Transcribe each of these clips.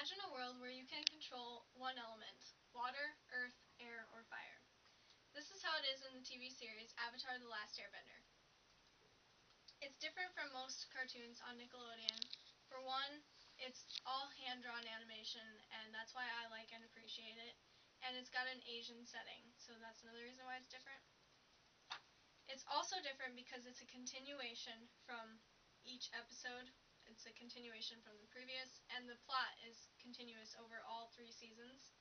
Imagine a world where you can control one element: water, earth, air, or fire. This is how it is in the TV series Avatar: The Last Airbender. It's different from most cartoons on Nickelodeon. For one, it's all hand-drawn animation, and that's why I like and appreciate it. And it's got an Asian setting, so that's another reason why it's different. It's also different because it's a continuation from each episode. It's a continuation from the previous, and the plot is continuous over all 3 seasons.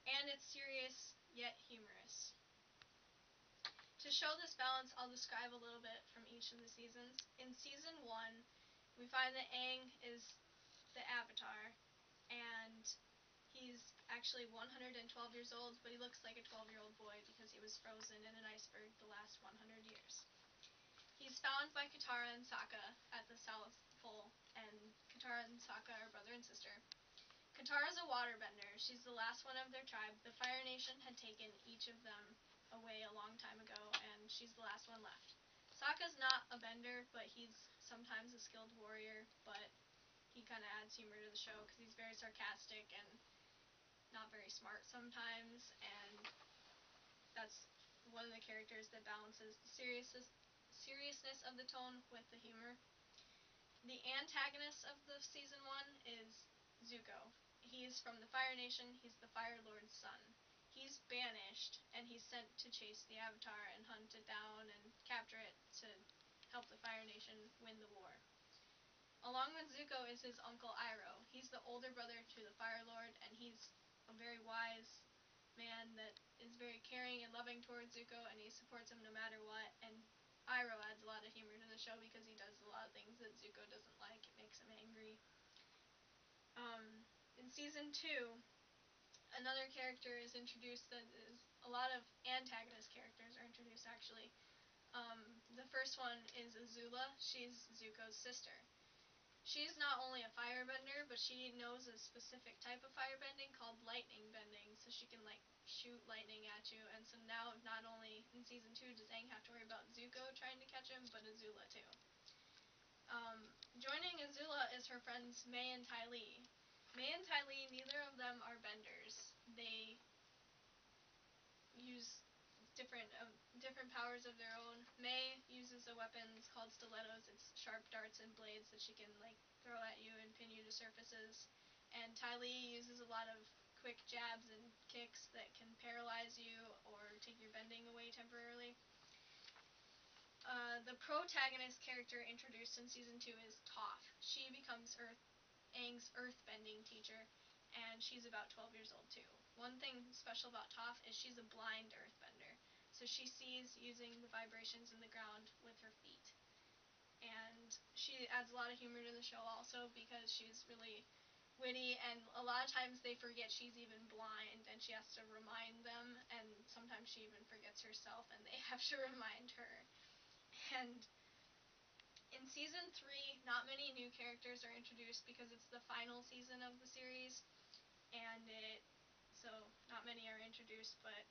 And it's serious, yet humorous. To show this balance, I'll describe a little bit from each of the seasons. In Season 1, we find that Aang is the Avatar, and he's actually 112 years old, but he looks like a 12-year-old boy because he was frozen in an iceberg the last 100 years. He's found by Katara and Sokka at the South Pole, and Katara and Sokka are brother and sister. Katara's a waterbender. She's the last one of their tribe. The Fire Nation had taken each of them away a long time ago, and she's the last one left. Sokka's not a bender, but he's sometimes a skilled warrior, but he kind of adds humor to the show because he's very sarcastic and not very smart sometimes, and that's one of the characters that balances the seriousness of the tone with the humor. The antagonist of the Season 1 is Zuko. He's from the Fire Nation. He's the Fire Lord's son. He's banished, and he's sent to chase the Avatar and hunt it down and capture it to help the Fire Nation win the war. Along with Zuko is his uncle Iroh. He's the older brother to the Fire Lord, and he's a very wise man that is very caring and loving towards Zuko, and he supports him no matter what. And Iroh adds a lot of humor to the show because he does a lot of things that Zuko doesn't like. It makes him angry. In Season 2, another character is introduced that is a lot of antagonist characters are introduced, actually. The first one is Azula. She's Zuko's sister. She's not only a firebender, but she knows a specific type of firebending called lightning bending, so she can, shoot lightning at you. And so now, not only in Season 2 does Aang have to worry about Zuko trying to catch him, but Azula, too. Joining Azula is her friends Mai and Ty Lee. Mai and Ty Lee, neither of them are benders. They use different powers of their own. Mai uses a weapon called stilettos. It's sharp darts and blades that she can throw at you and pin you to surfaces. And Ty Lee uses a lot of quick jabs and kicks that can paralyze you or take your bending away temporarily. The protagonist character introduced in Season 2 is Toph. She becomes Aang's earthbending teacher, and she's about 12 years old too. One thing special about Toph is she's a blind earthbender, so she sees using the vibrations in the ground with her feet. And she adds a lot of humor to the show also because she's really witty, and a lot of times they forget she's even blind, and she has to remind them, and sometimes she even forgets herself, and they have to remind her. And in Season 3, not many new characters are introduced because it's the final season of the series, and so not many are introduced, but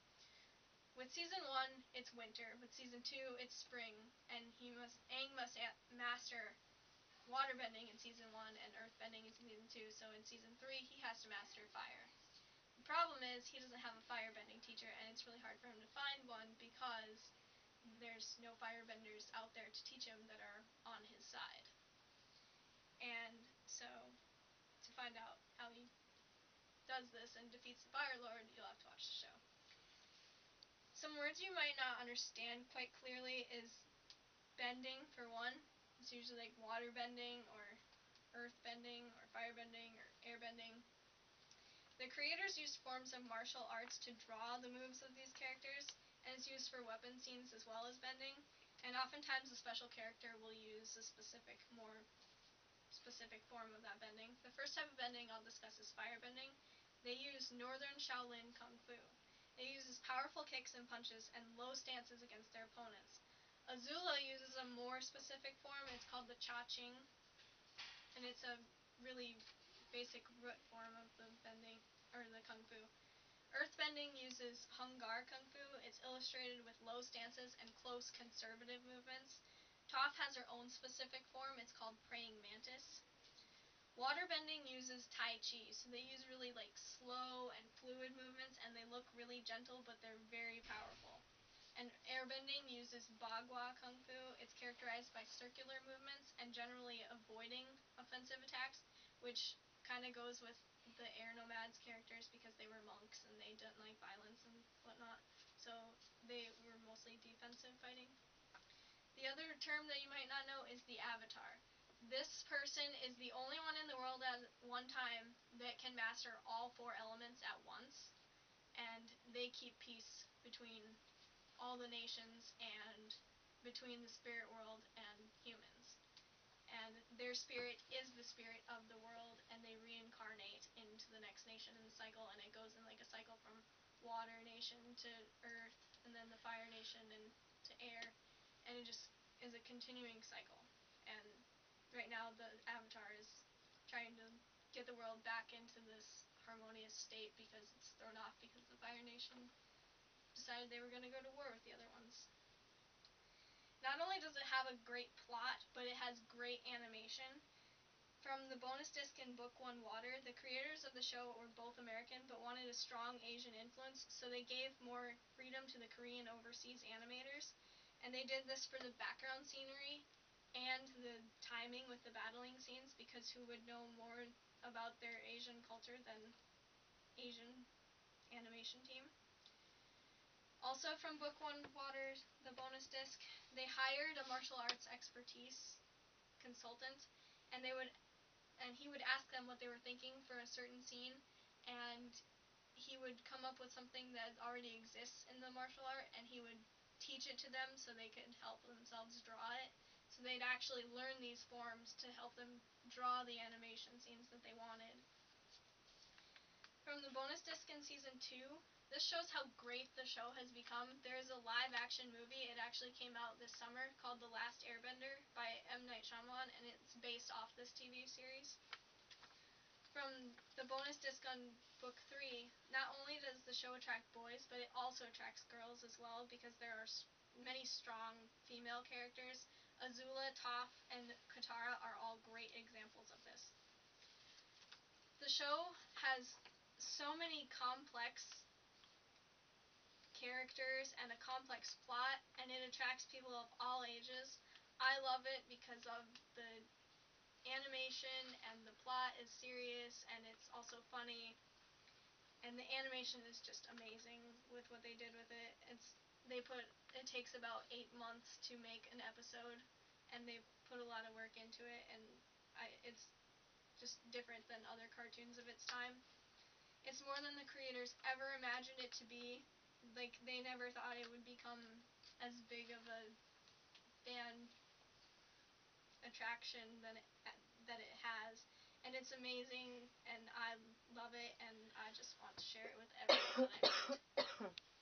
with Season 1, it's winter. With Season 2, it's spring, and Aang must master waterbending in Season 1 and earthbending in Season 2, so in Season 3, he has to master fire. The problem is he doesn't have a firebending teacher, and it's really hard for him to find one because there's no firebenders out there to teach him that are on his side. And so, to find out how he does this and defeats the Fire Lord, you'll have to watch the show. Some words you might not understand quite clearly is bending, for one. It's usually water bending or earth bending or fire bending or air bending. The creators used forms of martial arts to draw the moves of these characters, and it's used for weapon scenes as well as bending, and oftentimes a special character will use a more specific form of that bending. The first type of bending I'll discuss is firebending. They use Northern Shaolin Kung Fu. It uses powerful kicks and punches and low stances against their opponents. Azula uses a more specific form. It's called the Cha Ching, and it's a really basic root form of the bending, or the Kung Fu. Earthbending uses Hung Gar Kung Fu. It's illustrated with low stances and close conservative movements. Toph has her own specific form. It's called Praying Mantis. Waterbending uses Tai Chi, so they use really like slow and fluid movements, and they look really gentle, but they're very powerful. And airbending uses Bagua Kung Fu. It's characterized by circular movements and generally avoiding offensive attacks, which kind of goes with the Air Nomads characters because they were monks and they didn't like violence and whatnot. So they were mostly defensive fighting. The other term that you might not know is the Avatar. This person is the only one in the world at one time that can master all 4 elements at once, and they keep peace between all the nations and between the spirit world and humans. And their spirit is the spirit of the world, and they reincarnate into the next nation in the cycle, and it goes in like a cycle from water nation to earth, and then the fire nation and to air, and it just is a continuing cycle. And right now the Avatar is trying to get the world back into this harmonious state because it's thrown off because the fire nation decided they were going to go to war with the other ones. Not only does it have a great plot, but it has great animation. From the bonus disc in Book 1 Water, the creators of the show were both American but wanted a strong Asian influence, so they gave more freedom to the Korean overseas animators. And they did this for the background scenery and the timing with the battling scenes, because who would know more about their Asian culture than Asian animation team. Also from Book 1 Water, the bonus disc, they hired a martial arts expertise consultant, and he would ask them what they were thinking for a certain scene, and he would come up with something that already exists in the martial art, and he would teach it to them so they could help themselves draw it. So they'd actually learn these forms to help them draw the animation scenes that they wanted. From the bonus disc in Season 2, this shows how great the show has become. There is a live-action movie. It actually came out this summer called The Last Airbender by M. Night Shyamalan, and it's based off this TV series. From the bonus disc on Book 3, not only does the show attract boys, but it also attracts girls as well, because there are many strong female characters. Azula, Toph, and Katara are all great examples of this. The show has so many complex characters and a complex plot, and it attracts people of all ages. I love it because of the animation, and the plot is serious, and it's also funny, and the animation is just amazing with what they did with it. It takes about 8 months to make an episode, and they put a lot of work into it, and it's just different than other cartoons of its time. It's more than the creators ever imagined it to be. Like, they never thought it would become as big of a fan attraction that it has. And it's amazing, and I love it, and I just want to share it with everyone that I meet.